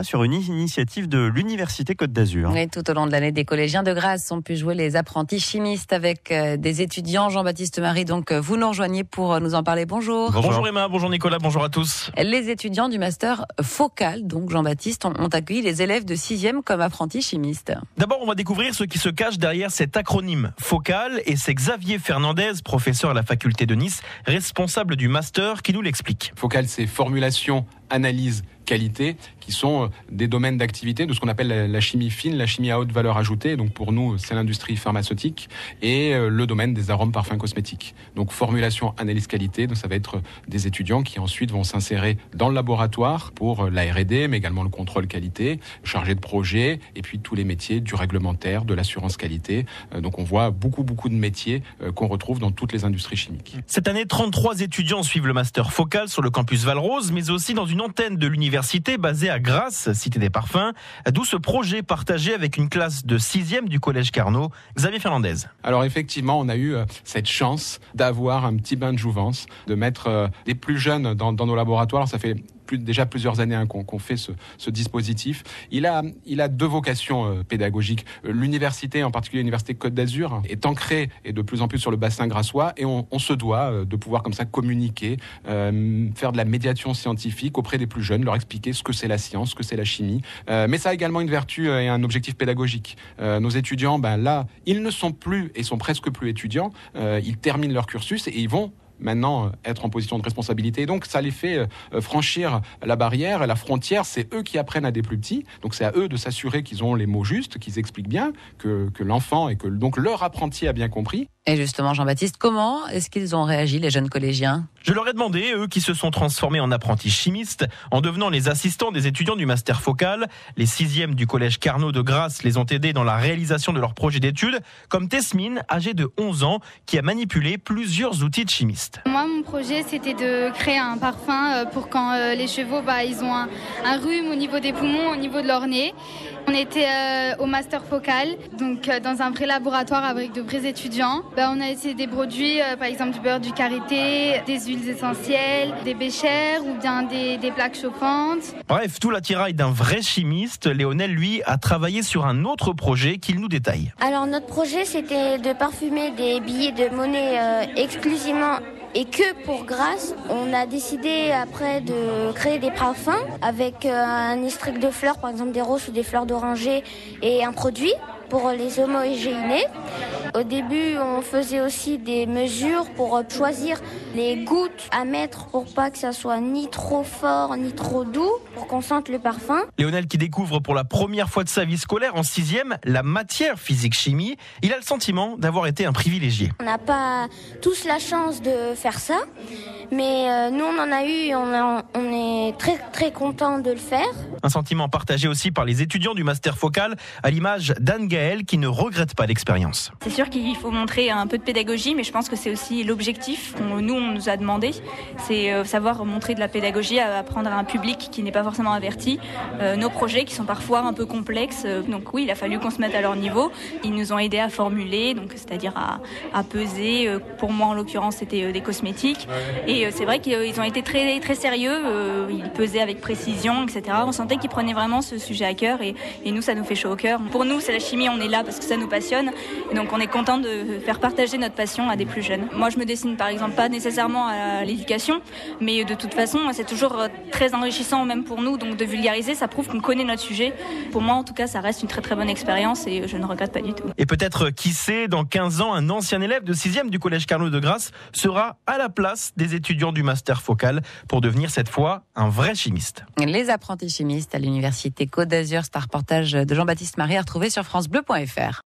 Sur une initiative de l'Université Côte d'Azur. Et tout au long de l'année, des collégiens de Grasse ont pu jouer les apprentis chimistes avec des étudiants. Jean-Baptiste Marie, donc vous nous rejoignez pour nous en parler. Bonjour. Bonjour Emma, bonjour Nicolas, bonjour à tous. Les étudiants du master Focal, donc Jean-Baptiste, ont accueilli les élèves de 6e comme apprentis chimistes. D'abord, on va découvrir ce qui se cache derrière cet acronyme Focal, et c'est Xavier Fernandez, professeur à la faculté de Nice, responsable du master, qui nous l'explique. Focal, c'est formulation, analyse, qualité, qui sont des domaines d'activité de ce qu'on appelle la chimie fine, la chimie à haute valeur ajoutée. Donc pour nous, c'est l'industrie pharmaceutique et le domaine des arômes, parfums, cosmétiques. Donc formulation, analyse, qualité. Donc ça va être des étudiants qui ensuite vont s'insérer dans le laboratoire pour la R&D, mais également le contrôle qualité, chargé de projet, et puis tous les métiers du réglementaire, de l'assurance qualité. Donc on voit beaucoup de métiers qu'on retrouve dans toutes les industries chimiques. Cette année, 33 étudiants suivent le master Focal sur le campus Val-Rose, mais aussi dans une antenne de l'université basée à Grasse, cité des parfums, d'où ce projet partagé avec une classe de 6e du collège Carnot. Xavier Fernandez. Alors effectivement, on a eu cette chance d'avoir un petit bain de jouvence, de mettre des plus jeunes dans nos laboratoires. Alors, ça fait déjà plusieurs années qu'on fait ce dispositif. Il a deux vocations pédagogiques. L'université, en particulier l'université Côte d'Azur, est ancrée et de plus en plus sur le bassin grassois, et on se doit de pouvoir comme ça communiquer, faire de la médiation scientifique auprès des plus jeunes, leur expliquer ce que c'est la science, ce que c'est la chimie. Mais ça a également une vertu et un objectif pédagogique. Nos étudiants, là, ils ne sont plus et sont presque plus étudiants. Ils terminent leur cursus et ils vont maintenant être en position de responsabilité. Donc ça les fait franchir la barrière, la frontière. C'est eux qui apprennent à des plus petits. Donc c'est à eux de s'assurer qu'ils ont les mots justes, qu'ils expliquent bien, que l'enfant et que donc leur apprenti a bien compris. Et justement, Jean-Baptiste, comment est-ce qu'ils ont réagi, les jeunes collégiens ? Je leur ai demandé, eux qui se sont transformés en apprentis chimistes, en devenant les assistants des étudiants du master Focal. Les 6e du collège Carnot de Grasse les ont aidés dans la réalisation de leur projet d'études, comme Tesmine, âgée de 11 ans, qui a manipulé plusieurs outils de chimiste. Moi, mon projet, c'était de créer un parfum pour quand les chevaux, ils ont un rhume au niveau des poumons, au niveau de leur nez. On était au master Focal, donc dans un vrai laboratoire avec de vrais étudiants. On a essayé des produits, par exemple du beurre, du karité, des huiles essentielles, des béchères ou bien des plaques chauffantes. Bref, tout l'attirail d'un vrai chimiste. Léonel, lui, a travaillé sur un autre projet qu'il nous détaille. Alors notre projet, c'était de parfumer des billets de monnaie exclusivement et que pour Grasse. On a décidé après de créer des parfums avec un extrait de fleurs, par exemple des roses ou des fleurs d'oranger, et un produit pour les homogénéer. Au début, on faisait aussi des mesures pour choisir les gouttes à mettre pour pas que ça soit ni trop fort ni trop doux, pour qu'on sente le parfum. Léonel, qui découvre pour la première fois de sa vie scolaire en 6e la matière physique-chimie, il a le sentiment d'avoir été un privilégié. On n'a pas tous la chance de faire ça, mais nous on en a eu, on est très contents de le faire. Un sentiment partagé aussi par les étudiants du master Focal, à l'image d'Anne Gaël, qui ne regrette pas l'expérience. C'est sûr qu'il faut montrer un peu de pédagogie, mais je pense que c'est aussi l'objectif. On nous a demandé, c'est savoir montrer de la pédagogie, à apprendre à un public qui n'est pas forcément averti. Nos projets qui sont parfois un peu complexes, donc oui, il a fallu qu'on se mette à leur niveau. Ils nous ont aidés à formuler, donc c'est-à-dire à peser. Pour moi, en l'occurrence, c'était des cosmétiques. Et c'est vrai qu'ils ont été très sérieux. Ils pesaient avec précision, etc. On sentait qu'ils prenaient vraiment ce sujet à cœur, et nous, ça nous fait chaud au cœur. Pour nous, c'est la chimie, on est là parce que ça nous passionne. Et donc on est content de faire partager notre passion à des plus jeunes. Moi, je me destine par exemple pas nécessairement à l'éducation, mais de toute façon, c'est toujours très enrichissant même pour nous. Donc de vulgariser, ça prouve qu'on connaît notre sujet. Pour moi, en tout cas, ça reste une très bonne expérience et je ne regrette pas du tout. Et peut-être, qui sait, dans 15 ans, un ancien élève de 6e du collège Carnot de Grasse sera à la place des étudiants du master Focal pour devenir cette fois un vrai chimiste. Les apprentis chimistes à l'université Côte d'Azur, c'est un reportage de Jean-Baptiste Marie à retrouver sur francebleu.fr.